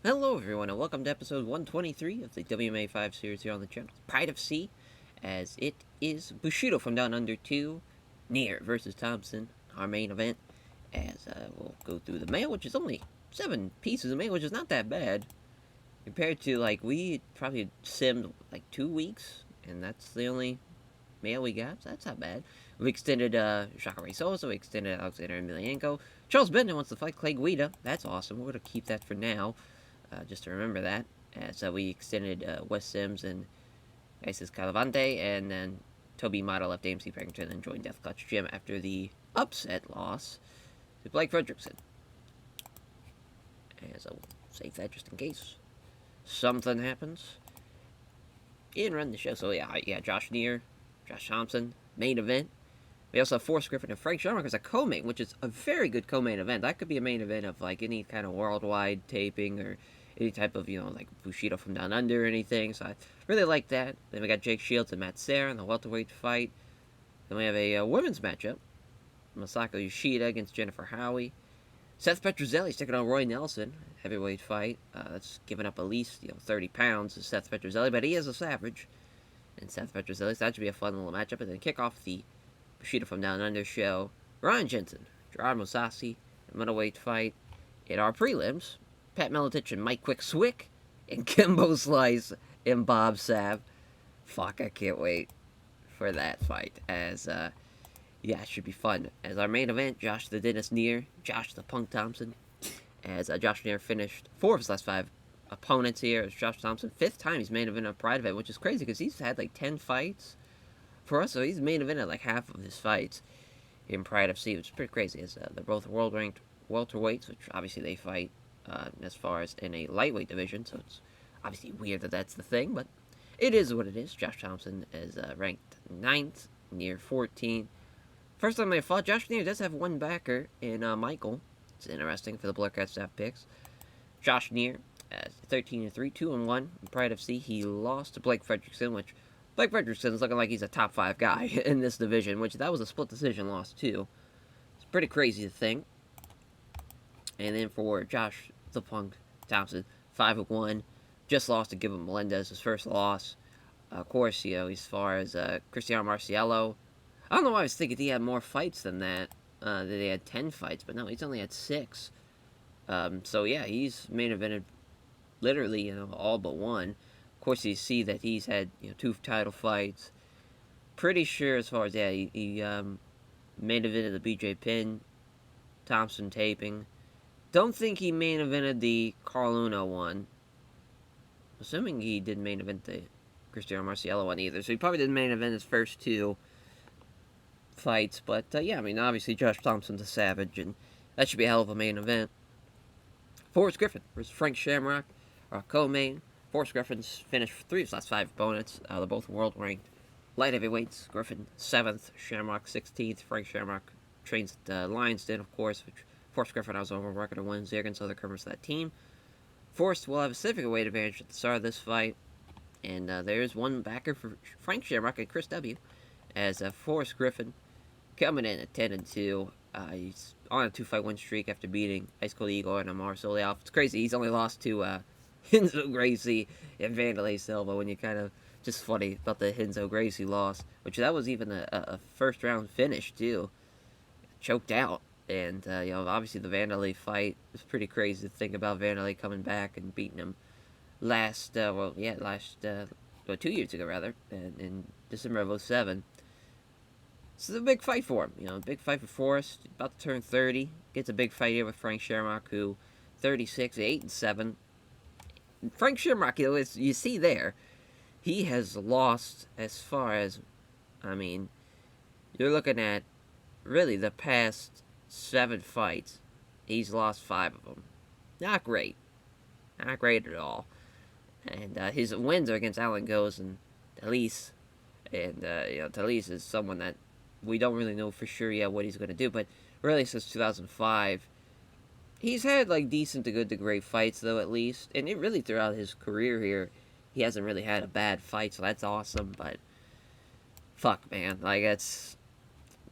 Hello everyone and welcome to episode 123 of the WMMA 5 series here on the channel. Pride of Sea, as it is Bushido from Down Under 2, Neer versus Thomson, our main event, as we'll go through the mail, which is only 7 pieces of mail, which is not that bad, compared to, we probably simmed, 2 weeks, and that's the only mail we got, so that's not bad. We extended Jacare Souza, we extended Alexander Emelianenko. Charles Bender wants to fight Clay Guida. That's awesome. We're going to keep that for now. Just to remember that. So we extended Wes Sims and Isis Calavante, and then Toby Mata left AMC Parrington and joined Death Clutch Gym after the upset loss to Blake Fredrickson. As I'll save that just in case something happens. And run the show. So yeah, Josh Neer, Josh Thomson, main event. We also have Forrest Griffin and Frank Shamrock as a co-main, which is a very good co-main event. That could be a main event of any kind of worldwide taping or any type of, Bushido from Down Under or anything. So I really like that. Then we got Jake Shields and Matt Serra in the welterweight fight. Then we have a women's matchup. Masako Yoshida against Jennifer Howie. Seth Petrozelli's taking on Roy Nelson, heavyweight fight. That's giving up at least 30 pounds to Seth Petrozelli, but he is a savage. And Seth Petrozelli, so that should be a fun little matchup. And then kick off the Bushido from Down Under show. Ryan Jensen, Gerard Mousasi, a middleweight fight. In our prelims, Pat Miletich and Mike Quick Swick, and Kimbo Slice and Bob Sapp. Fuck, I can't wait for that fight. As, it should be fun. As our main event, Josh the Dennis Neer, Josh the Punk Thompson. As Josh Neer finished 4 of his last 5 opponents here. As Josh Thompson, 5th time he's main event a Pride event, which is crazy because he's had 10 fights for us, so he's main evented half of his fights in Pride FC, which is pretty crazy. As they're both world ranked welterweights, which obviously they fight as far as in a lightweight division, so it's obviously weird that that's the thing, but it is what it is. Josh Thompson is ranked 9th, Neer 14th. First time they fought, Josh Neer does have one backer in Michael. It's interesting for the Black Cat staff picks. Josh Neer, 13-3, 2-1 in Pride FC. He lost to Blake Fredrickson, which Blake Fredrickson's looking like he's a top 5 guy in this division, which that was a split decision loss too. It's pretty crazy to think. And then for Josh the Punk Thompson, 5-1, just lost to Gilbert Melendez, his first loss. Of course, as far as Cristiano Marciello, I don't know why I was thinking he had more fights than that. That he had 10 fights, but no, he's only had 6. So yeah, he's main evented literally, all but one. Of course, you see that he's had 2 title fights. Pretty sure as far as he main evented the BJ Penn Thompson taping. Don't think he main evented the Carl Uno one. Assuming he didn't main event the Cristiano Marciello one either. So he probably didn't main event his first 2 fights. But obviously Josh Thompson's a savage, and that should be a hell of a main event. Forrest Griffin versus Frank Shamrock, our co-main. Forrest Griffin's finished 3 of his last 5 opponents. They're both world ranked light heavyweights. Griffin 7th, Shamrock 16th. Frank Shamrock trains at Lions Den, of course, which Forrest Griffin has over record of wins there against other members of that team. Forrest will have a significant weight advantage at the start of this fight. And there's one backer for Frank Shamrock and Chris W. As Forrest Griffin coming in at 10-2. He's on a 2-fight win streak after beating Ice Cold Eagle and Amar Soleil. It's crazy. He's only lost to Renzo Gracie and Vanderlei Silva, when you kind of just funny about the Renzo Gracie loss, which that was even a first round finish too. Choked out. And, obviously the Vanderlei fight is pretty crazy to think about. Vanderlei coming back and beating him 2 years ago, rather, in December of 2007. This is a big fight for him, a big fight for Forrest. About to turn 30. Gets a big fight here with Frank Shamrock, who 36, 8-7. Frank Shamrock, as you see there, he has lost as far as, you're looking at really the past 7 fights, he's lost 5 of them. Not great. Not great at all. And his wins are against Alan Goes and Talise. And, Talise is someone that we don't really know for sure yet what he's going to do. But really, since 2005, he's had, decent to good to great fights, though, at least. And it really, throughout his career here, he hasn't really had a bad fight, so that's awesome. But, fuck, man. It's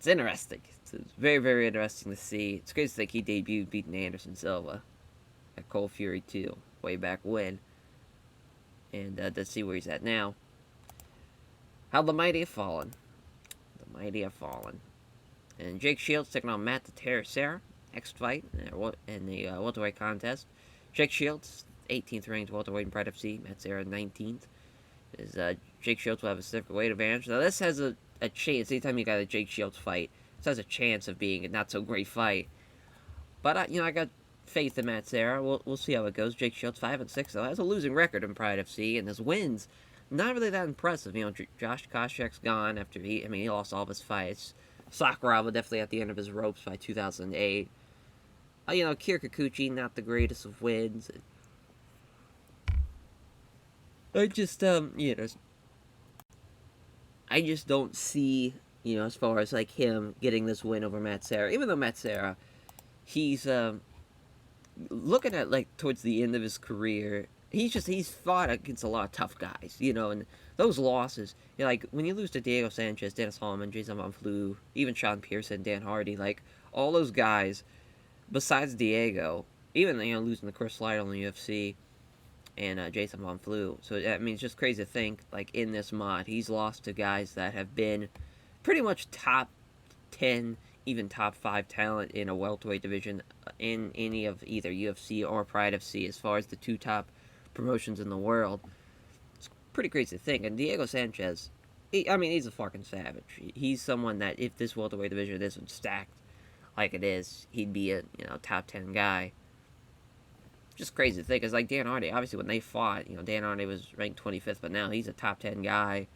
interesting. It's very, interesting to see. It's great to think he debuted beating Anderson Silva at Cold Fury 2. way back when. And let's see where he's at now. How the mighty have fallen. The mighty have fallen. And Jake Shields taking on Matt the Terror Sarah. Next fight in the welterweight contest. Jake Shields, 18th ranked welterweight in Pride FC. Matt Sarah, 19th. Jake Shields will have a significant weight advantage. Now this has a chance. Anytime you got a Jake Shields fight, this has a chance of being a not so great fight. But I got faith in Matt Sarah. We'll see how it goes. Jake Shields 5-6 though, has a losing record in Pride FC, and his wins not really that impressive. Josh Koscheck's gone after he lost all of his fights. Sakuraba definitely at the end of his ropes by 2008. Kira Kikuchi, not the greatest of wins. I just I just don't see, as far as like him getting this win over Matt Serra. Even though Matt Serra, he's looking at like towards the end of his career, he's fought against a lot of tough guys, and those losses, like when you lose to Diego Sanchez, Dennis Hallman, Jason Von Flue, even Sean Pearson, Dan Hardy, like all those guys, besides Diego, even losing to Chris Lytle in the UFC and Jason Von Flue. So it's just crazy to think like in this mod, he's lost to guys that have been pretty much top 10, even top 5 talent in a welterweight division in any of either UFC or Pride FC, as far as the 2 top promotions in the world. It's pretty crazy to think. And Diego Sanchez, he's a fucking savage. He's someone that if this welterweight division isn't stacked like it is, he'd be a top 10 guy. Just crazy to think. It's like Dan Hardy. Obviously, when they fought, Dan Hardy was ranked 25th, but now he's a top 10 guy.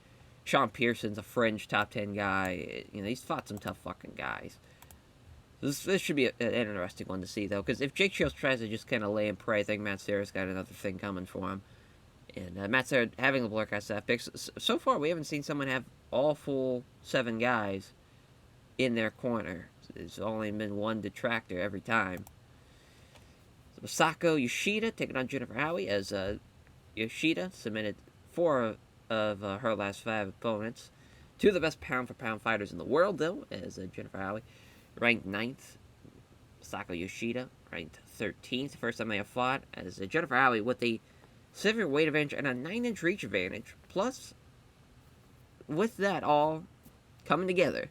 Sean Pearson's a fringe top 10 guy. He's fought some tough fucking guys. This should be an interesting one to see, though, because if Jake Shields tries to just kind of lay and pray, I think Matt Serra's got another thing coming for him. And Matt Serra having the Blurcast staff picks. So far, we haven't seen someone have all full 7 guys in their corner. There's only been one detractor every time. So Masako Yoshida taking on Jennifer Howie, as Yoshida submitted 4 of her last 5 opponents. 2 of the best pound-for-pound fighters in the world, though, as Jennifer Howie ranked 9th. Masako Yoshida ranked 13th. First time they have fought, as Jennifer Howie with a severe weight advantage and a 9-inch reach advantage. Plus, with that all coming together,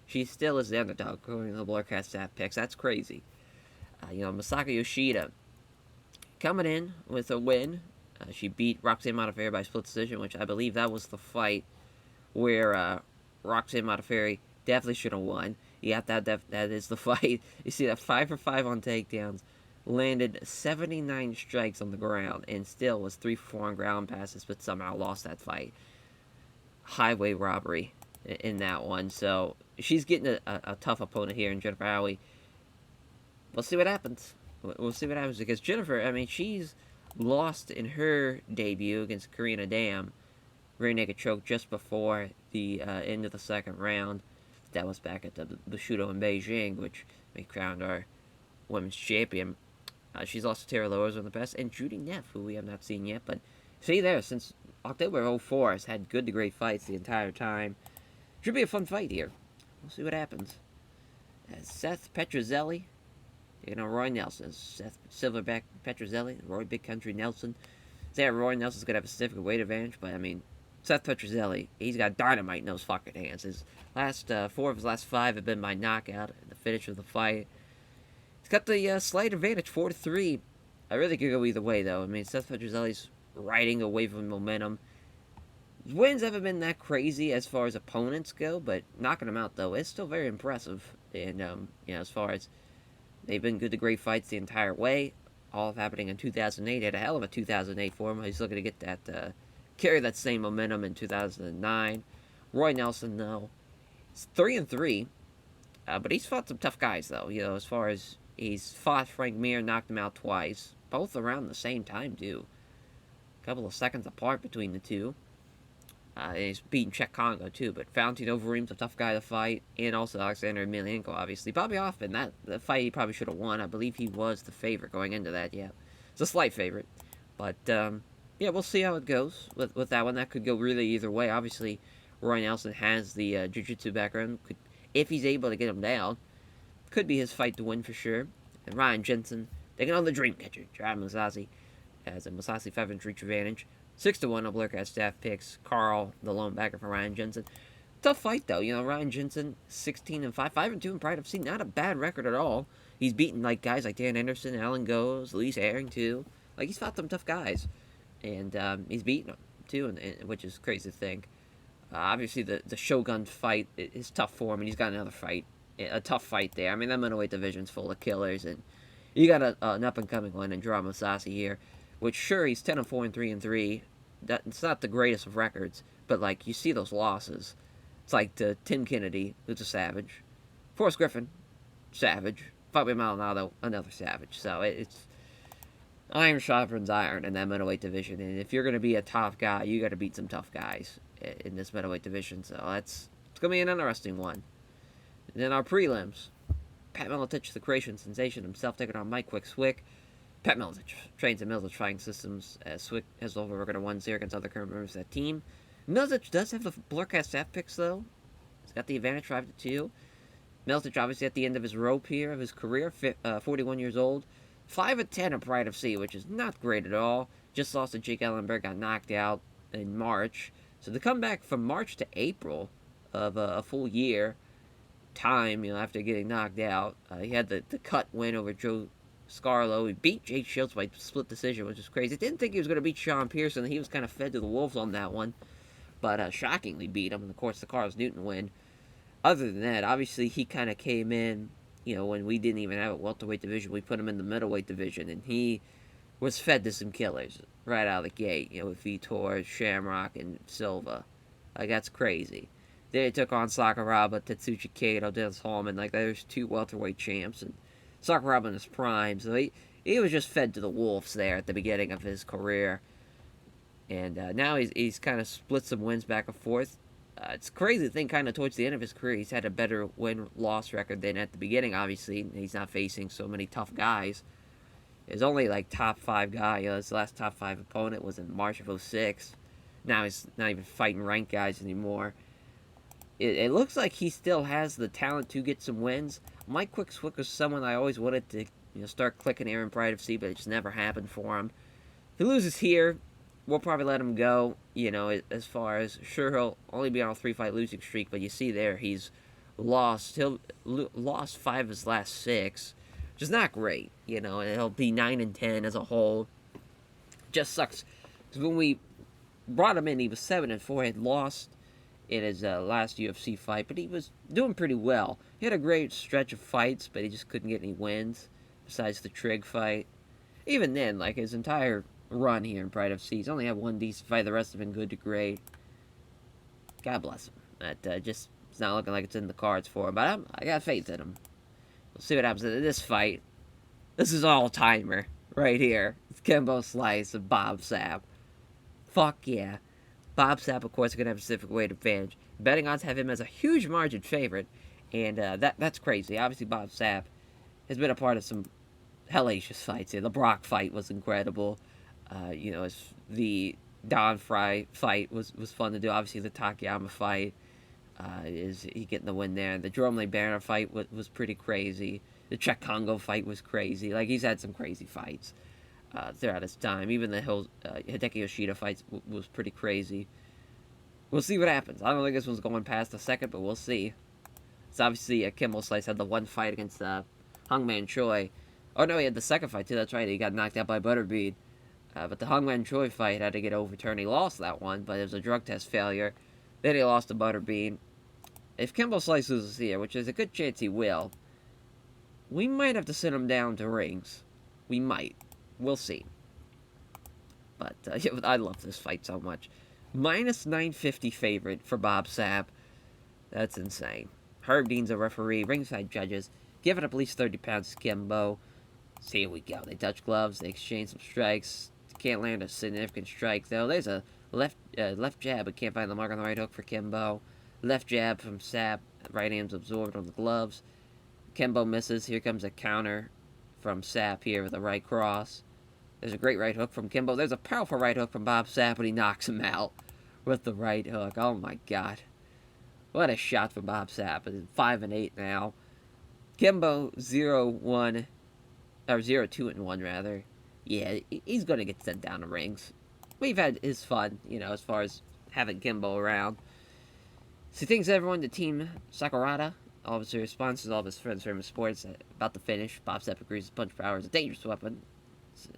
she still is the underdog according to the Blurcast staff picks. That's crazy. Masako Yoshida coming in with a win. She beat Roxanne Modafferi by split decision, which I believe that was the fight where Roxanne Modafferi definitely should have won. Yeah, that is the fight. You see that 5 for 5 on takedowns, landed 79 strikes on the ground, and still was 3 for 4 on ground passes, but somehow lost that fight. Highway robbery in that one. So she's getting a tough opponent here in Jennifer Howie. We'll see what happens. We'll see what happens, because Jennifer, she's lost in her debut against Karina Dam. Rear naked choke just before the end of the second round. That was back at the Bushido in Beijing, which we crowned our women's champion. She's lost to Tara Lorenzo in the past, and Judy Neff, who we have not seen yet. But see there, since October of 04, has had good to great fights the entire time. Should be a fun fight here. We'll see what happens. Seth Petrozelli taking on Roy Nelson. Seth Silverback Petrozelli, Roy Big Country Nelson. Say Roy Nelson's going to have a significant weight advantage, but Seth Petrozelli, he's got dynamite in those fucking hands. His last 4 of his last 5 have been by knockout in the finish of the fight. He's got the slight advantage, 4-3. I really could go either way, though. Seth Petrozelli's riding a wave of momentum. His wins haven't been that crazy as far as opponents go, but knocking them out, though, is still very impressive. And, as far as they've been good to great fights the entire way, all happening in 2008. He had a hell of a 2008 for him. He's looking to get that, carry that same momentum in 2009. Roy Nelson, though, is 3-3, but he's fought some tough guys, though. As far as he's fought Frank Mir, knocked him out twice, both around the same time, too. A couple of seconds apart between the two. He's beaten Czech Congo, too, but Valentino Varim's a tough guy to fight, and also Alexander Emelianenko, obviously. Bobby Hoffman, the fight he probably should have won. I believe he was the favorite going into that, yeah. It's a slight favorite, but, yeah, we'll see how it goes with that one. That could go really either way. Obviously, Roy Nelson has the jiu-jitsu background. If he's able to get him down, could be his fight to win for sure. And Ryan Jensen taking on the Dreamcatcher, Jared Musashi. has a Massassi 5-inch reach advantage. 6-1 on Blurcast staff picks. Carl, the lone backer for Ryan Jensen. Tough fight though, Ryan Jensen, 16-5, 5-2 in Pride FC, not a bad record at all. He's beaten like guys like Dan Anderson, Alan Goes, Lee Herring too. Like he's fought some tough guys, and he's beaten them too, which is crazy to think. Obviously, the Shogun fight is tough for him, and he's got another fight, a tough fight there. I mean, that middleweight division's full of killers, and you got an up and coming one in Gerard Massassi here, which sure he's 10-4 and 3-3. It's not the greatest of records, but like you see those losses. It's like to Tim Kennedy, who's a savage. Forrest Griffin, savage. Fabio Maldonado, another savage. So it's iron sharpens iron in that middleweight division. And if you're going to be a tough guy, you got to beat some tough guys in this middleweight division. So it's going to be an interesting one. And then our prelims. Pat Miletich, the Croatian sensation himself, taking on Mike Quick Swick. Pat Miletich trains in Miletich Fighting Systems, as Swick has over record of 1-0 against other current members of that team. Miletich does have the Blurcast staff picks, though. He's got the advantage 5-2. Miletich obviously at the end of his rope here of his career, 41 years old. 5-10 in Pride FC, which is not great at all. Just lost to Jake Ellenberg, got knocked out in March. So to come back from March to April of a full year time, after getting knocked out, he had the cut win over Joe Scarlo. He beat Jake Shields by split decision, which is crazy. Didn't think he was going to beat Sean Pearson. He was kind of fed to the wolves on that one. But shockingly beat him, and of course the Carlos Newton win. Other than that, obviously he kind of came in, when we didn't even have a welterweight division. We put him in the middleweight division, and he was fed to some killers right out of the gate, with Vitor, Shamrock, and Silva. Like, that's crazy. They took on Sakuraba, Tetsuchi Kato, Dennis Hallman. Like, there's 2 welterweight champs, and Sakuraba in his prime. So he was just fed to the wolves there at the beginning of his career. And now he's kind of split some wins back and forth. It's a crazy thing, kind of towards the end of his career, he's had a better win-loss record than at the beginning, obviously. He's not facing so many tough guys. His only, top 5 guy, his last top 5 opponent was in March of 2006. Now he's not even fighting ranked guys anymore. It looks like he still has the talent to get some wins. Mike Quick Swick was someone I always wanted to start clicking here in Pride FC, but it just never happened for him. If he loses here, we'll probably let him go, as far as, sure, he'll only be on a 3-fight losing streak, but you see there, he's lost 5 of his last 6, which is not great, and he'll be 9-10 as a whole. Just sucks, because when we brought him in, he was 7-4, had lost in his last UFC fight, but he was doing pretty well. He had a great stretch of fights, but he just couldn't get any wins, besides the Trigg fight. Even then, his entire run here in Pride FC, he's only had 1 decent fight, the rest have been good to great. God bless him. That just, it's not looking like it's in the cards for him, but I got faith in him. We'll see what happens in this fight. This is all-timer, right here. It's Kimbo Slice of Bob Sapp. Fuck yeah. Bob Sapp, of course, is going to have a specific weight advantage. Betting odds have him as a huge margin favorite, and that's crazy. Obviously, Bob Sapp has been a part of some hellacious fights here. The Brock fight was incredible. The Don Fry fight was fun to do. Obviously, the Takayama fight, is he getting the win there. The Jerome Banner fight was pretty crazy. The Czech Congo fight was crazy. He's had some crazy fights throughout his time. Even the Hideki Yoshida fights was pretty crazy. We'll see what happens. I don't think this one's going past the second, but we'll see. So obviously, Kimbo Slice had the one fight against Hongman Choi. Oh no, he had the second fight too. That's right. He got knocked out by Butterbean. But the Hongman Choi fight had to get overturned. He lost that one, but it was a drug test failure. Then he lost to Butterbean. If Kimbo Slice loses here, which is a good chance he will, we might have to send him down to rings. We might. We'll see. But I love this fight so much. Minus 950 favorite for Bob Sapp. That's insane. Herb Dean's a referee. Ringside judges. Give it up at least 30 pounds to Kimbo. So here we go. They touch gloves. They exchange some strikes. Can't land a significant strike, though. There's a left jab, but can't find the mark on the right hook for Kimbo. Left jab from Sapp. Right hand's absorbed on the gloves. Kimbo misses. Here comes a counter from Sapp here with a right cross. There's a great right hook from Kimbo. There's a powerful right hook from Bob Sapp, but he knocks him out with the right hook. Oh, my God. What a shot from Bob Sapp. It's 5-8 now. Kimbo 0-1, or 0-2-1, rather. Yeah, he's going to get sent down to rings. We've had his fun, as far as having Kimbo around. So he thanks everyone to Team Sakurada. All of his sponsors, all of his friends from his sports. About to finish, Bob Step agrees his punch power is a dangerous weapon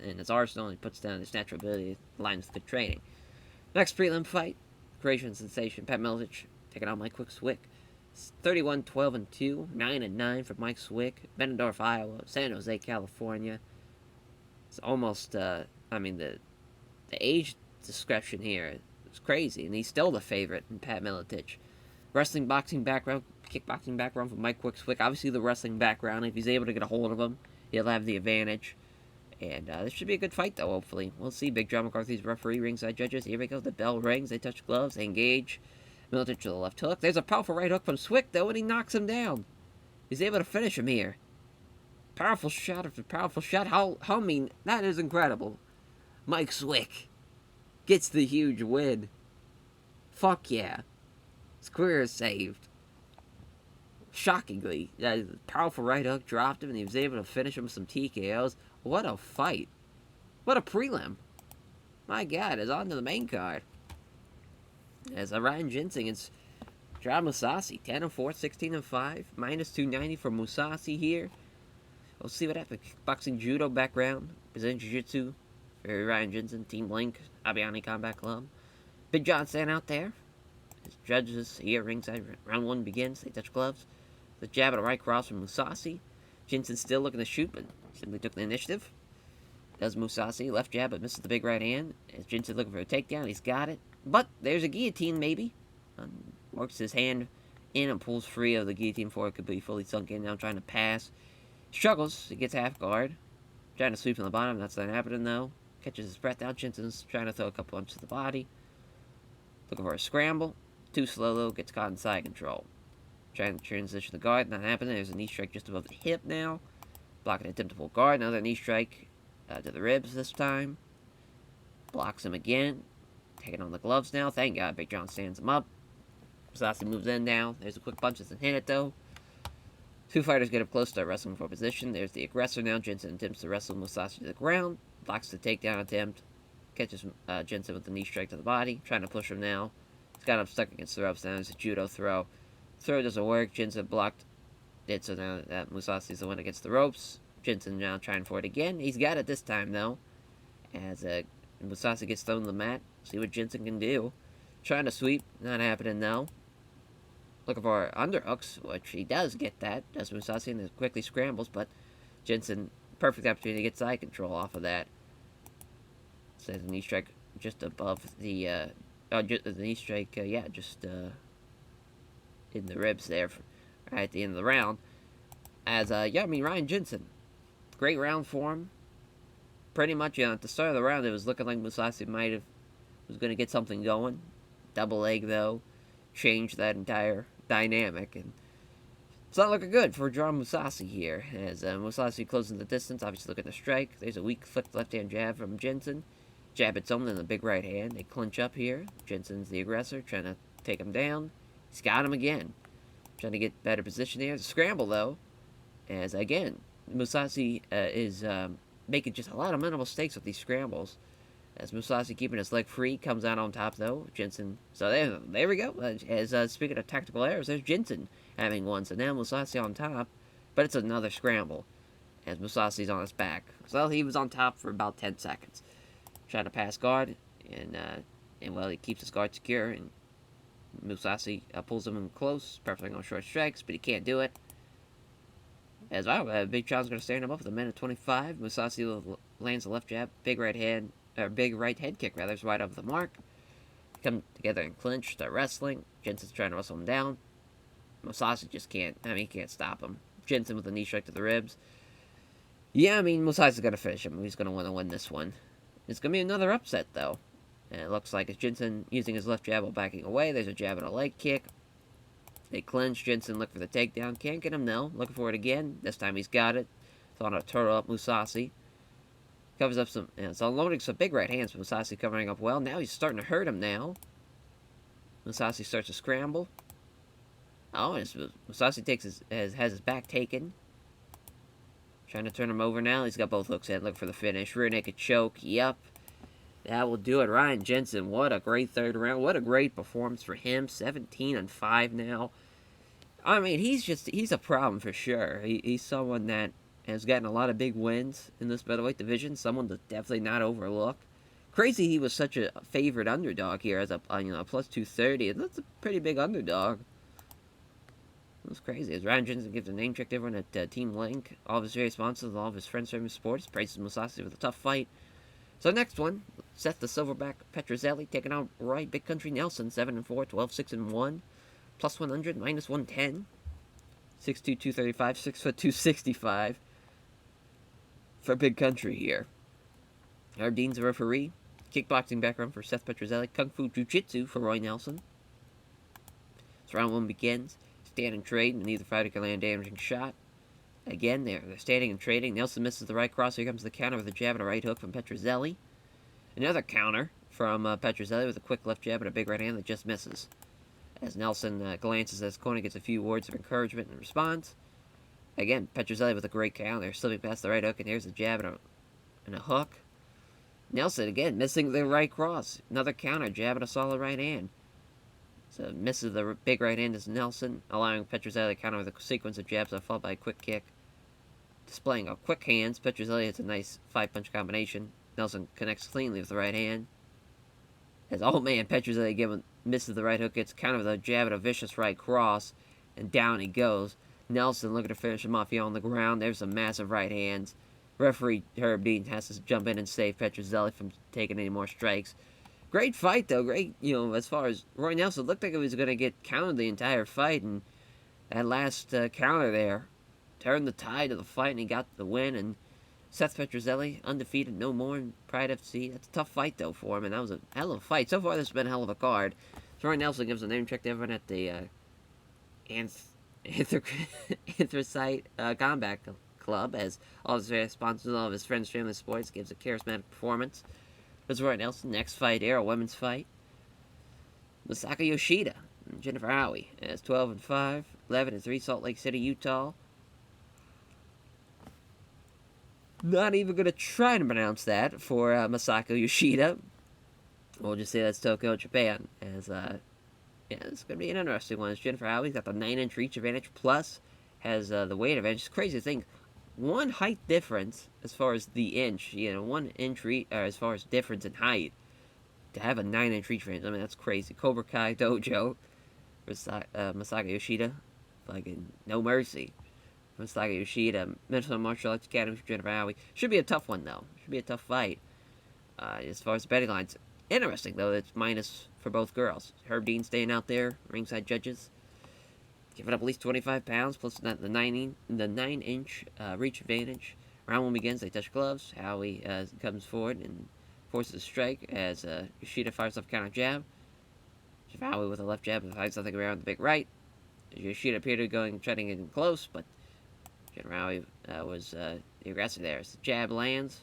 in his arsenal, and he puts down his natural ability lines with good training. Next prelim fight, creation sensation Pat Miletich taking on Mike Swick. 31-12-2, 9-9 for Mike Swick. Benendorf, Iowa, San Jose, California. It's almost, the age discretion here is crazy, and he's still the favorite in Pat Miletich. Wrestling, boxing background, kickboxing background from Mike Swick. Obviously, the wrestling background. If he's able to get a hold of him, he'll have the advantage. And this should be a good fight, though, hopefully. We'll see. Big John McCarthy's referee, ringside judges. Here we go. The bell rings. They touch gloves. They engage. Miletich to the left hook. There's a powerful right hook from Swick, though, and he knocks him down. He's able to finish him here. Powerful shot after powerful shot. That is incredible. Mike Swick gets the huge win. Fuck yeah. His career is saved. Shockingly. Powerful right hook dropped him, and he was able to finish him with some TKOs. What a fight. What a prelim. My God, it's on to the main card. As Ryan Ginseng, it's John Musasi. 10-4, 16-5. Minus 290 for Musasi here. We'll see what happens. Kickboxing, judo background. Brazilian Jiu-Jitsu for Ryan Ginseng. Team Link, Abiani Combat Club. Big John stand out there. His judges here ringside. Round 1 begins. They touch gloves. The jab and a right cross from Musasi. Ginseng still looking to shoot, but simply took the initiative. Does Musasi. Left jab, but misses the big right hand. As Ginseng looking for a takedown, he's got it. But there's a guillotine, maybe. Works his hand in and pulls free of the guillotine before it could be fully sunk in. Now trying to pass. Struggles. He gets half guard. Trying to sweep from the bottom. That's not happening, though. Catches his breath out. Jensen's trying to throw a couple punches to the body. Looking for a scramble. Too slow, though. Gets caught in side control. Trying to transition the guard. Not happening. There's a knee strike just above the hip now. Blocking an attempt to pull guard. Another knee strike to the ribs this time. Blocks him again. Taking on the gloves now. Thank God Big John stands him up. Musasi moves in now. There's a quick punch. Doesn't hit it, though. Two fighters get up close to wrestling for position. There's the aggressor now. Jensen attempts to wrestle Musasi to the ground. Blocks the takedown attempt. Catches Jensen with the knee strike to the body. Trying to push him now. He's got him stuck against the ropes now. There's a judo throw. Throw doesn't work. Jensen blocked it, so now that Musasi's the one against the ropes. Jensen now trying for it again. He's got it this time, though. As Musasi gets thrown to the mat. See what Jensen can do. Trying to sweep. Not happening, though. Looking for underhooks, which he does get that. Does Musasi and quickly scrambles, but Jensen, perfect opportunity to get side control off of that. So the knee strike just above the, the knee strike, just in the ribs there, right at the end of the round. As, Ryan Jensen, great round for him. Pretty much, at the start of the round, it was looking like Musasi was going to get something going. Double leg, though, changed that entire dynamic, and it's not looking good for John Musasi here, as Musasi closing the distance, obviously looking to strike. There's a weak flipped left-hand jab from Jensen. Jab hits him in the big right hand. They clinch up here. Jensen's the aggressor, trying to take him down. He's got him again. Trying to get better position here. It's a scramble, though, as, again, Musasi is making just a lot of mental mistakes with these scrambles. As Musasi keeping his leg free, comes out on top, though. Jensen, so there we go. As speaking of tactical errors, there's Jensen having one. So now Musasi on top, but it's another scramble. As Musasi's on his back. So he was on top for about 10 seconds. Trying to pass guard, and he keeps his guard secure, and Musasi pulls him in close, perfectly on short strikes, but he can't do it. As well, Big John's going to stand him up with a minute 25. Musasi lands the left jab, big right head kick, rather, is right over the mark. Come together and clinch, start wrestling. Jensen's trying to wrestle him down. Musasi just can't, he can't stop him. Jensen with a knee strike to the ribs. Yeah, Musasi's going to finish him. He's going to want to win this one. It's going to be another upset, though. And it looks like it's Jensen using his left jab while backing away. There's a jab and a leg kick. They clinch. Jensen look for the takedown. Can't get him, though. Looking for it again. This time he's got it. Throwing a turtle up Musasi. Covers up some, it's unloading some big right hands. Musasi covering up well. Now he's starting to hurt him now. Musasi starts to scramble. Oh, and Musasi has his back taken. Trying to turn him over now. He's got both hooks in. Look for the finish. Rear naked choke. Yep. That will do it. Ryan Jensen, what a great third round. What a great performance for him. 17-5 now. I mean, he's a problem for sure. He's someone that has gotten a lot of big wins in this middleweight division. Someone to definitely not overlook. Crazy he was such a favorite underdog here as a plus 230. That's a pretty big underdog. That's crazy. As Ryan Jensen gives a name check to everyone at Team Link, all of his various sponsors, all of his friends from sports, praises Musasi with a tough fight. So next one, Seth the Silverback Petrozelli taking out Roy Big Country Nelson, 7-4, 12-6-1, plus 100, minus 110, 6'2", 235, 6', 265 for Big Country here. Herb Dean's the referee. Kickboxing background for Seth Petrozelli. Kung Fu Jiu-Jitsu for Roy Nelson. So round one begins. Stand and trade, and neither fighter can land a damaging shot. Again, they're standing and trading. Nelson misses the right cross. Here comes the counter with a jab and a right hook from Petrozelli. Another counter from Petrozelli with a quick left jab and a big right hand that just misses. As Nelson glances at his corner, gets a few words of encouragement in response. Again, Petrozelli with a great counter, slipping past the right hook, and here's a jab and a hook. Nelson, again, missing the right cross. Another counter, jab and a solid right hand. So misses the big right hand as Nelson, allowing Petrozelli to counter with a sequence of jabs followed by a quick kick. Displaying a quick hands, Petrozelli hits a nice 5-punch combination. Nelson connects cleanly with the right hand. As Petrozelli again misses the right hook, gets countered with a jab and a vicious right cross, and down he goes. Nelson looking to finish him off here on the ground. There's some massive right hands. Referee Herb Dean has to jump in and save Petrozelli from taking any more strikes. Great fight, though. Great, as far as Roy Nelson, looked like he was going to get countered the entire fight, and that last counter there turned the tide of the fight, and he got the win. And Seth Petrozelli, undefeated, no more in Pride FC. That's a tough fight, though, for him, and that was a hell of a fight. So far, this has been a hell of a card. So Roy Nelson gives a name check to everyone at the Anthracite Combat Club, as all of his sponsors, all of his friends, family, sports, gives a charismatic performance. There's Roy Nelson. Next fight here, a women's fight. Masaka Yoshida and Jennifer Howie as 12-5, 11-3, Salt Lake City, Utah. Not even going to try to pronounce that for Masako Yoshida. We'll just say that's Tokyo, Japan. As it's going to be an interesting one. As Jennifer Howie's got the 9-inch reach advantage, plus has the weight advantage. It's crazy to think. One height difference as far as the inch, 1 inch as far as difference in height, to have a 9-inch reach range. I mean, that's crazy. Cobra Kai Dojo, Masaka Yoshida, fucking no mercy. Masaka Yoshida, Minnesota Martial Arts Academy for Jennifer Howie. Should be a tough one, though. Should be a tough fight. As far as the betting lines, interesting though. It's minus for both girls. Herb Dean staying out there, ringside judges. Giving up at least 25 pounds, plus the 9-inch reach advantage. Round one begins, they touch gloves. Howie comes forward and forces a strike as Yoshida fires off a counter jab. Howie with a left jab and finds something around the big right. Yoshida appeared to be trying to get in close, but Jennifer Howie was the aggressor there. As the jab lands,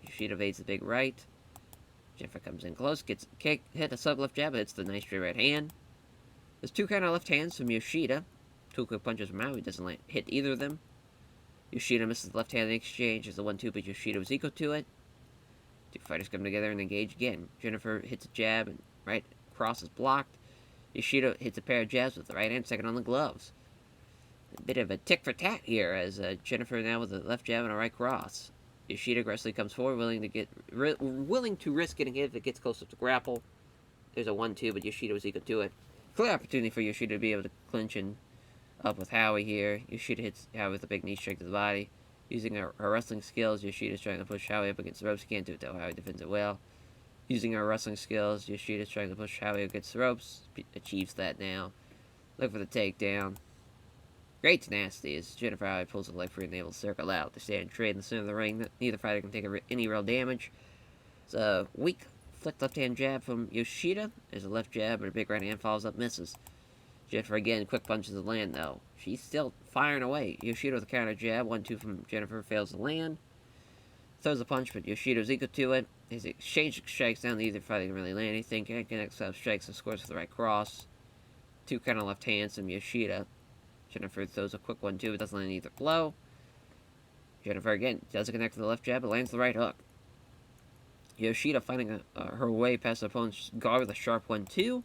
Yoshida evades the big right. Jennifer comes in close, gets a kick, hit a sub left jab, hits the nice straight right hand. There's two counter left hands from Yoshida. Two quick punches from Howie, doesn't hit either of them. Yoshida misses the left hand in the exchange as the 1-2, but Yoshida was equal to it. Two fighters come together and engage again. Jennifer hits a jab and right cross is blocked. Yoshida hits a pair of jabs with the right hand, second on the gloves. A bit of a tick for tat here as Jennifer now with a left jab and a right cross. Yoshida aggressively comes forward, willing to risk getting hit if it gets close up to grapple. There's a 1-2, but Yoshida was equal to it. Clear opportunity for Yoshida to be able to clinch and up with Howie here. Yoshida hits Howie with a big knee strike to the body. Using her wrestling skills, Yoshida's trying to push Howie up against the ropes. He can't do it though. Howie defends it well. Using her wrestling skills, Yoshida's trying to push Howie against the ropes. Achieves that now. Look for the takedown. Great tenacity as Jennifer Howie pulls the leg free and able to circle out. They stand and trade in the center of the ring. Neither fighter can take any real damage. It's a weak flick left-hand jab from Yoshida. There's a left jab, and a big right hand follows up, misses. Jennifer again, quick punches the land, though. She's still firing away. Yoshida with a counter jab. 1-2 from Jennifer, fails to land. Throws a punch, but Yoshida's equal to it. His exchange strikes down, neither fighter can really land anything. Can't connect strikes and scores with the right cross. Two counter left hands from Yoshida. Jennifer throws a quick 1-2, but doesn't land either blow. Jennifer again doesn't connect to the left jab, but lands the right hook. Yoshida finding her way past the opponent's guard with a sharp 1-2.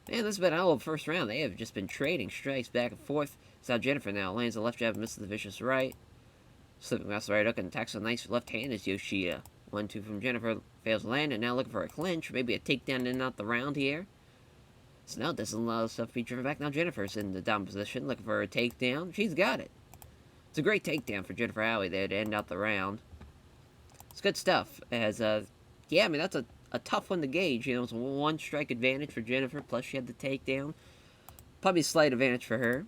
Man, this has been a hell of a first round. They have just been trading strikes back and forth. It's how Jennifer now lands the left jab and misses the vicious right. Slipping past the right hook and attacks a nice left hand as Yoshida. 1-2 from Jennifer fails to land, and now looking for a clinch. Maybe a takedown in out the round here. So now doesn't allow stuff to be driven back. Now Jennifer's in the down position, looking for a takedown. She's got it. It's a great takedown for Jennifer Howie there to end out the round. It's good stuff. As yeah, I mean that's a tough one to gauge. You know, it's a 1-strike advantage for Jennifer. Plus she had the takedown. Probably a slight advantage for her.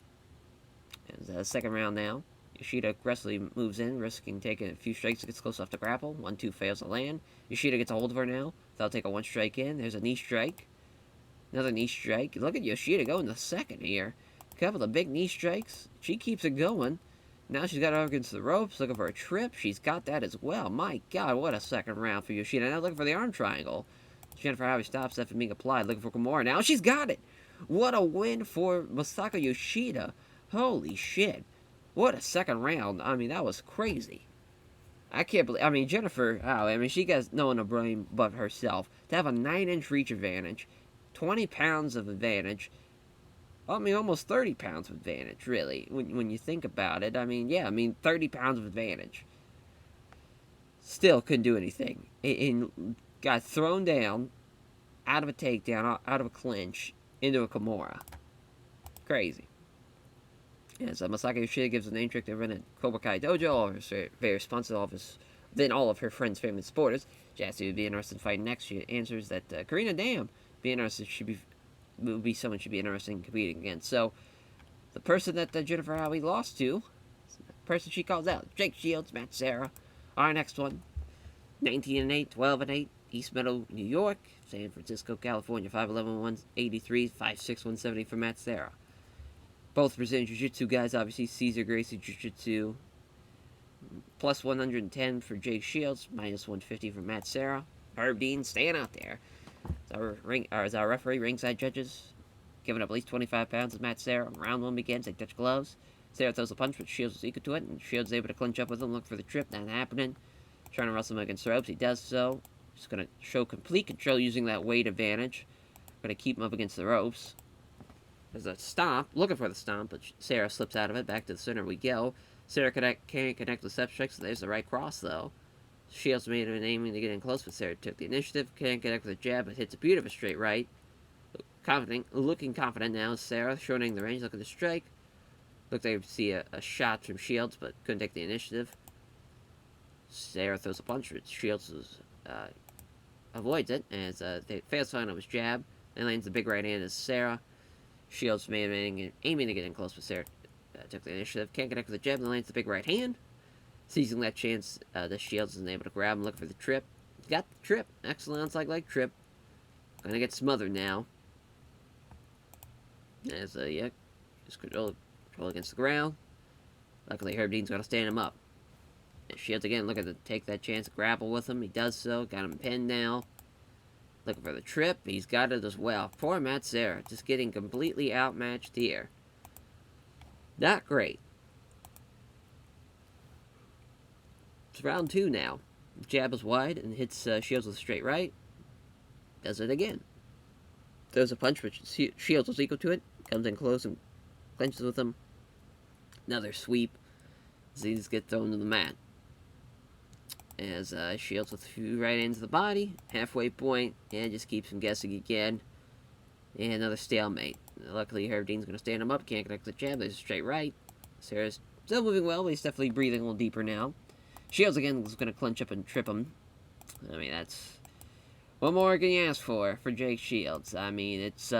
As second round now. Yoshida aggressively moves in, risking taking a few strikes, gets close off the grapple. 1-2 fails to land. Yoshida gets a hold of her now. They'll take a 1-strike in. There's a knee strike. Another knee strike. Look at Yoshida going to second here. A couple of big knee strikes. She keeps it going. Now she's got her against the ropes, looking for a trip. She's got that as well. My God, what a second round for Yoshida. Now looking for the arm triangle. Jennifer Howie stops after being applied, looking for Kimura. Now she's got it. What a win for Masako Yoshida. Holy shit. What a second round. I mean, that was crazy. I can't believe... I mean, Jennifer Howie, I mean, she got no one to blame but herself. To have a 9-inch reach advantage, 20 pounds of advantage... I mean, almost 30 pounds of advantage, really, when you think about it. I mean, yeah, I mean, 30 pounds of advantage. Still couldn't do anything. And got thrown down, out of a takedown, out of a clinch, into a Kimura. Crazy. As Masako Yoshida gives a name trick to run at Cobra Kai Dojo, all of her very responsive, all of her friends, family, and supporters. She asks who would be interested in fighting next. She answers that Karina Dam be interested. Would be someone she'd be interested in competing against. So, the person that Jennifer Howie lost to, the person she calls out, Jake Shields, Matt Serra. Our next one, 19-8, 12-8, East Meadow, New York, San Francisco, California, 5'11", 183, 5'6", 170 for Matt Serra. Both Brazilian Jiu-Jitsu guys, obviously. Caesar Gracie Jiu-Jitsu, plus 110 for Jake Shields, minus 150 for Matt Serra. Herb Dean staying out there. As our referee, ringside judges, giving up at least 25 pounds as Matt Serra. Round 1 begins, they touch gloves. Serra throws a punch, but Shields was equal to it, and Shields is able to clinch up with him, look for the trip, not happening. Trying to wrestle him against the ropes, he does so. Just going to show complete control using that weight advantage. Going to keep him up against the ropes. There's a stomp, looking for the stomp, but Serra slips out of it. Back to the center we go. Serra can't connect the step strike, so there's the right cross, though. Shields made an aiming to get in close, but Serra took the initiative. Can't connect with a jab, but hits a beautiful straight right. Looking confident now is Serra, shortening the range, looking to strike. Looked like to see a shot from Shields, but couldn't take the initiative. Serra throws a punch, but Shields avoids it, as they fails to find out his jab. Then lands the big right hand as Serra. Shields aiming to get in close, but Serra took the initiative. Can't connect with the jab, then lands the big right hand. Seizing that chance, the Shields is able to grab him, looking for the trip. Got the trip. Excellent onside leg trip. Gonna get smothered now. As, yeah, just control against the ground. Luckily, Herb Dean's gonna stand him up. And Shields again looking to take that chance to grapple with him. He does so. Got him pinned now. Looking for the trip. He's got it as well. Poor Matt Serra, just getting completely outmatched here. Not great. It's round 2 now. Jab is wide and hits Shields with a straight right. Does it again. Throws a punch, which Shields was equal to it. Comes in close and clinches with him. Another sweep. These get thrown to the mat. As Shields with a few right hands to the body. Halfway point. And just keeps him guessing again. And another stalemate. Luckily, Herb Dean's going to stand him up. Can't connect the jab. There's a straight right. Serra's still moving well, but he's definitely breathing a little deeper now. Shields again is going to clinch up and trip him. I mean, that's... what more can you ask for Jake Shields? I mean, it's,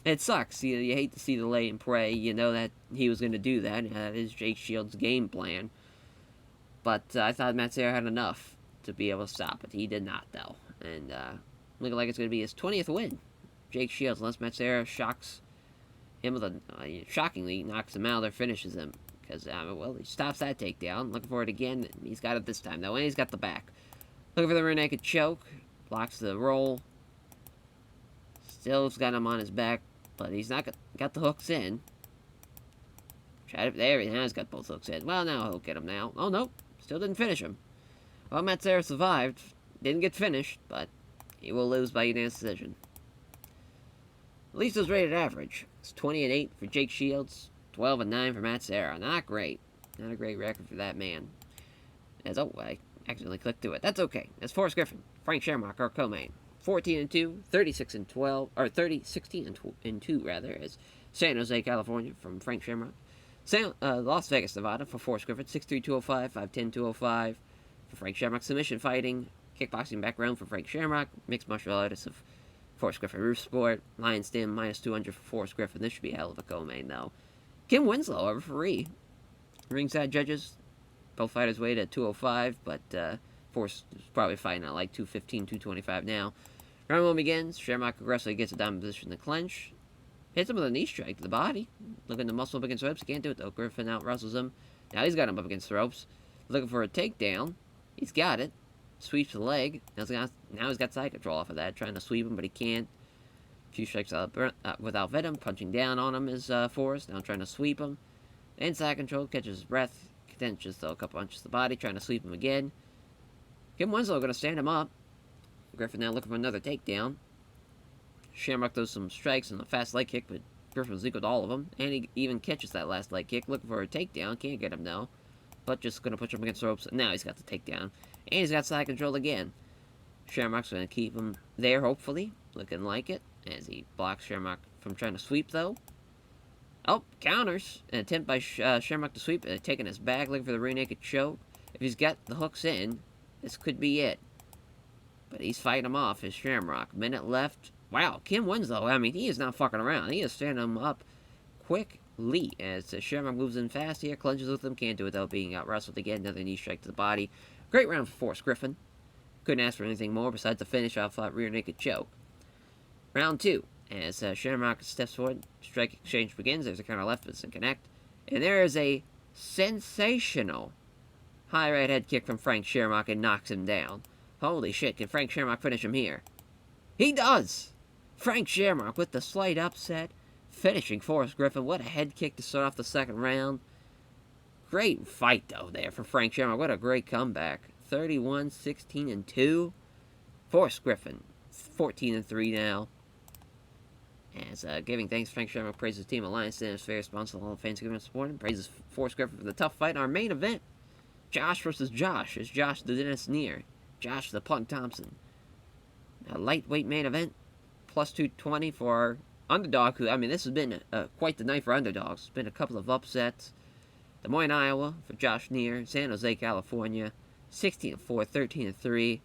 it sucks. You hate to see the lay and pray. You know that he was going to do that. That is Jake Shields' game plan. But I thought Matt Serra had enough to be able to stop it. He did not, though. And, looking like it's going to be his 20th win. Jake Shields, unless Matt Serra shocks him with a, shockingly, knocks him out or finishes him. Because, well, he stops that takedown. Looking for it again. He's got it this time, though. And he's got the back. Looking for the rear naked choke. Blocks the roll. Still's got him on his back. But he's not got the hooks in. There he has got both hooks in. Well, now he'll get him now. Oh, nope. Still didn't finish him. Well, Matt Serra survived. Didn't get finished, but he will lose by unanimous decision. At least it was rated average. It's 20-8 for Jake Shields, 12-9 for Matt Serra. Not great. Not a great record for that man. I accidentally clicked through it. That's okay. That's Forrest Griffin, Frank Shamrock, our co-main. 14-2, 36-12, or 16-2 rather, as San Jose, California, from Frank Shamrock. Las Vegas, Nevada, for Forrest Griffin, 6'3", 205, 5'10", 205. For Frank Shamrock, submission fighting, kickboxing background for Frank Shamrock, mixed martial artist of Forrest Griffin, roof sport, Lions Den, -200 for Forrest Griffin. This should be a hell of a co-main, though. Kim Winslow, our referee. Ringside judges, both fighters weighed at 205, but Forrest is probably fighting at like 215, 225 now. Round 1 begins. Shamrock aggressively gets a dominant position in the clinch. Hits him with a knee strike to the body. Looking to muscle up against the ropes. He can't do it though. Griffin out-wrestles him. Now he's got him up against the ropes. Looking for a takedown. He's got it. Sweeps the leg. Now he's got side control off of that. Trying to sweep him, but he can't. A few strikes without venom. Punching down on him is Forrest. Now trying to sweep him. Inside control. Catches his breath. Contentious though. A couple punches to the body. Trying to sweep him again. Kim Winslow going to stand him up. Griffin now looking for another takedown. Shamrock throws some strikes and a fast leg kick, but Griffin was equal to all of them. And he even catches that last leg kick. Looking for a takedown. Can't get him now. But just going to push him against the ropes. Now he's got the takedown. And he's got side control again. Shamrock's going to keep him there, hopefully. Looking like it. As he blocks Shamrock from trying to sweep, though. Oh, counters. An attempt by Shamrock to sweep. Taking his back, looking for the rear naked choke. If he's got the hooks in, this could be it. But he's fighting him off, his Shamrock. Minute left. Wow, Kim Winslow, I mean, he is not fucking around. He is standing him up quickly. As Shamrock moves in fast here, clinches with him. Can't do it without being out-wrestled again. Another knee strike to the body. Great round for Forrest Griffin. Couldn't ask for anything more besides the finish off that rear naked choke. Round 2. As Shamrock steps forward, strike exchange begins. There's a counter left, but doesn't connect. And there is a sensational high right head kick from Frank Shamrock and knocks him down. Holy shit, can Frank Shamrock finish him here? He does! Frank Shamrock with the slight upset, finishing Forrest Griffin. What a head kick to start off the second round. Great fight, though, there for Frank Shamrock. What a great comeback. 31, 16, and 2. Forrest Griffin, 14-3 now. As giving thanks, Frank Shamrock praises team Alliance and his fair response to all the fans giving us support and praises Forrest Griffin for the tough fight in our main event. Josh versus Josh. It's Josh the Dennis Neer. Josh the Punk Thomson. A lightweight main event. Plus 220 for our underdog. Who, I mean, this has been quite the night for underdogs. It's been a couple of upsets. Des Moines, Iowa for Josh Neer. San Jose, California. 16-4, 13-3.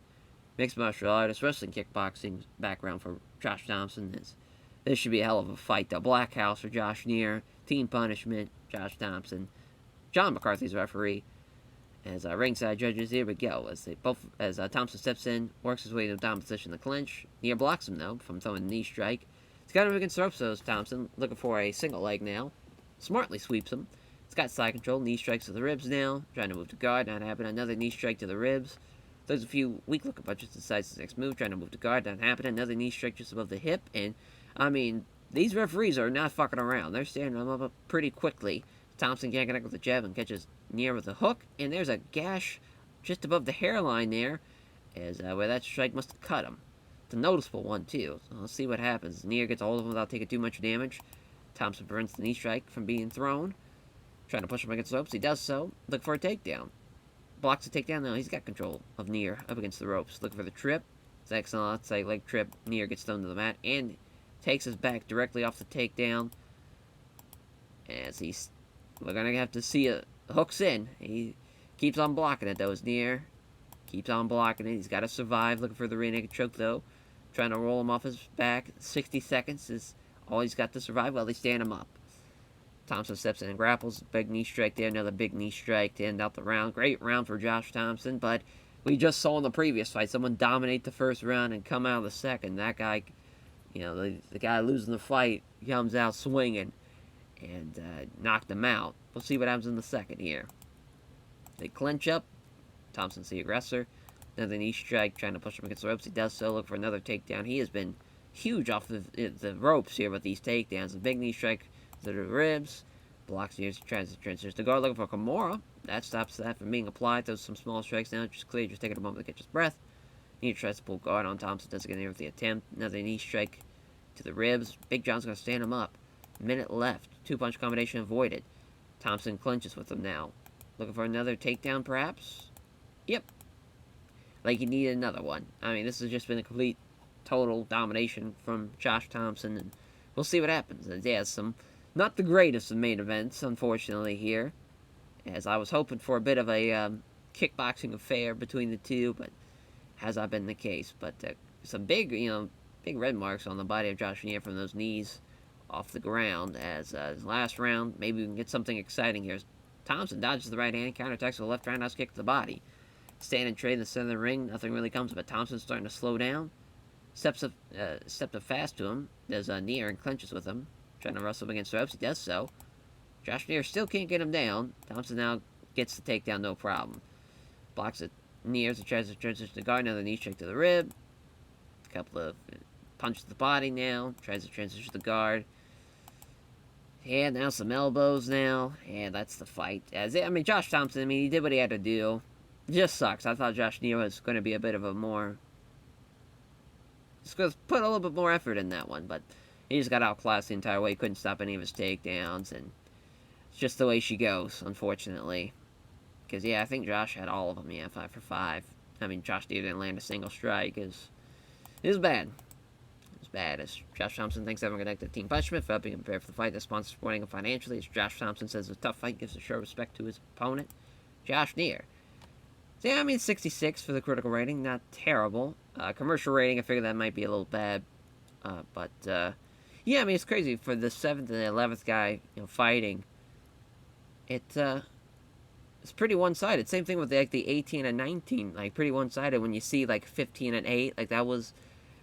Mixed martial artist, wrestling, kickboxing background for Josh Thomson. This should be a hell of a fight. The Black House for Josh Neer. Team Punishment, Josh Thomson. John McCarthy's referee. As ringside judges, here we go. As Thomson steps in, works his way to the dominant position in the clinch. Neer blocks him, though, from throwing the knee strike. He's got him against the ropes, though, Thomson. Looking for a single leg now. Smartly sweeps him. He's got side control. Knee strikes to the ribs now. Trying to move to guard. Not happening. Another knee strike to the ribs. Throws a few weak-looking punches. Decides his next move. Trying to move to guard. Not happening. Another knee strike just above the hip. And, I mean, these referees are not fucking around. They're standing them up pretty quickly. Thomson can't connect with the jab and catches Neer with a hook. And there's a gash just above the hairline there. As where that strike must have cut him. It's a noticeable one, too. So let's see what happens. Neer gets a hold of him without taking too much damage. Thomson prevents the knee strike from being thrown. Trying to push him against the ropes. He does so. Look for a takedown. Blocks the takedown. No, he's got control of Neer up against the ropes. Looking for the trip. It's excellent outside leg trip. Neer gets thrown to the mat and takes his back directly off the takedown. As we're going to have to see hooks in. He keeps on blocking it, though, as Neer keeps on blocking it. He's got to survive. Looking for the rear naked choke, though. Trying to roll him off his back. 60 seconds is all he's got to survive while they stand him up. Thomson steps in and grapples. Big knee strike there. Another big knee strike to end out the round. Great round for Josh Thomson, but we just saw in the previous fight someone dominate the first round and come out of the second. That guy, you know, the guy losing the fight comes out swinging and knocked him out. We'll see what happens in the second here. They clinch up. Thomson's the aggressor. Another knee strike, trying to push him against the ropes. He does so. Look for another takedown. He has been huge off the ropes here with these takedowns. A big knee strike to the ribs. Blocks Neer's transfers to guard, looking for Kimura. That stops that from being applied. Those some small strikes now. Just clear, just taking a moment to catch his breath. Neer tries to pull guard on Thomson. Doesn't get near with the attempt. Another knee strike to the ribs. Big John's going to stand him up. Minute left. Two-punch combination avoided. Thomson clinches with him now. Looking for another takedown, perhaps? Yep. Like he needed another one. I mean, this has just been a complete, total domination from Josh Thomson, and we'll see what happens. Yeah, some not the greatest of main events, unfortunately, here, as I was hoping for a bit of a kickboxing affair between the two, but has not been the case. But some big, big red marks on the body of Josh Neer from those knees off the ground. As his last round, maybe we can get something exciting here. Thomson dodges the right hand, counterattacks with a left roundhouse kick to the body. Stand and trade in the center of the ring. Nothing really comes of it. Thomson's starting to slow down. Steps up fast to him. Does Neer and clinches with him. Trying to wrestle him against the ropes. He does so. Josh Neer still can't get him down. Thomson now gets the takedown, no problem. Blocks it. Neer tries to transition to guard. Another knee strike to the rib. A couple of punches to the body now. Tries to transition to the guard. Yeah, now some elbows now. Yeah, that's the fight. Josh Thomson, he did what he had to do. It just sucks. I thought Josh Neer was going to be a bit of a more... Just going to put a little bit more effort in that one, but he just got outclassed the entire way. He couldn't stop any of his takedowns, and it's just the way she goes, unfortunately. Because, yeah, I think Josh had all of them, 5 for 5. Josh Neer didn't land a single strike. It was bad. It's bad. As Josh Thomson thanks everyone connected to Team Punishment for helping him prepare for the fight. The sponsor supporting him financially. As Josh Thomson says, a tough fight gives a show respect to his opponent, Josh Neer. So, 66 for the critical rating. Not terrible. Commercial rating, I figure that might be a little bad. It's crazy. For the 7th and the 11th guy, fighting, it's pretty one-sided. Same thing with, the 18 and 19. Pretty one-sided when you see, 15 and 8. That was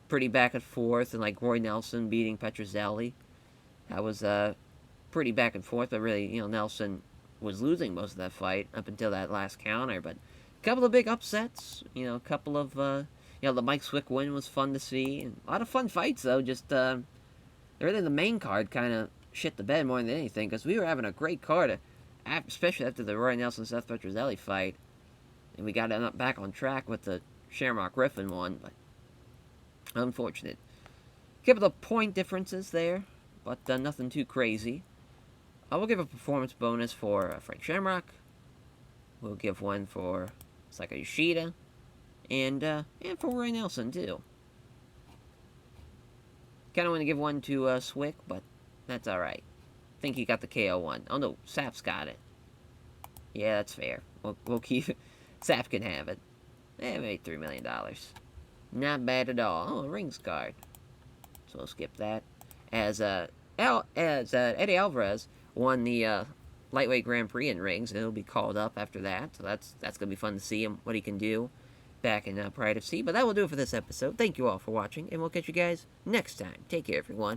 pretty back and forth. And, Roy Nelson beating Petrozelli. That was, pretty back and forth. But really, Nelson was losing most of that fight up until that last counter. But a couple of big upsets. A couple of, the Mike Swick win was fun to see. And a lot of fun fights, though. Just, really the main card kind of shit the bed more than anything. Because we were having a great card, especially after the Roy Nelson-Seth Petrozelli fight. And we got back on track with the Shamrock Griffin one. But unfortunate. A couple of point differences there. But nothing too crazy. I will give a performance bonus for Frank Shamrock. We'll give one for Saka Yoshida. And for Roy Nelson, too. Kind of want to give one to Swick, but that's alright. I think he got the KO one. Oh, no, Sap's got it. Yeah, that's fair. We'll keep it. Sap can have it. They made $3 million. Not bad at all. Oh, a rings card. So we'll skip that. As Eddie Alvarez won the lightweight Grand Prix in rings, and it'll be called up after that. So that's going to be fun to see him, what he can do back in Pride FC. But that will do it for this episode. Thank you all for watching, and we'll catch you guys next time. Take care, everyone.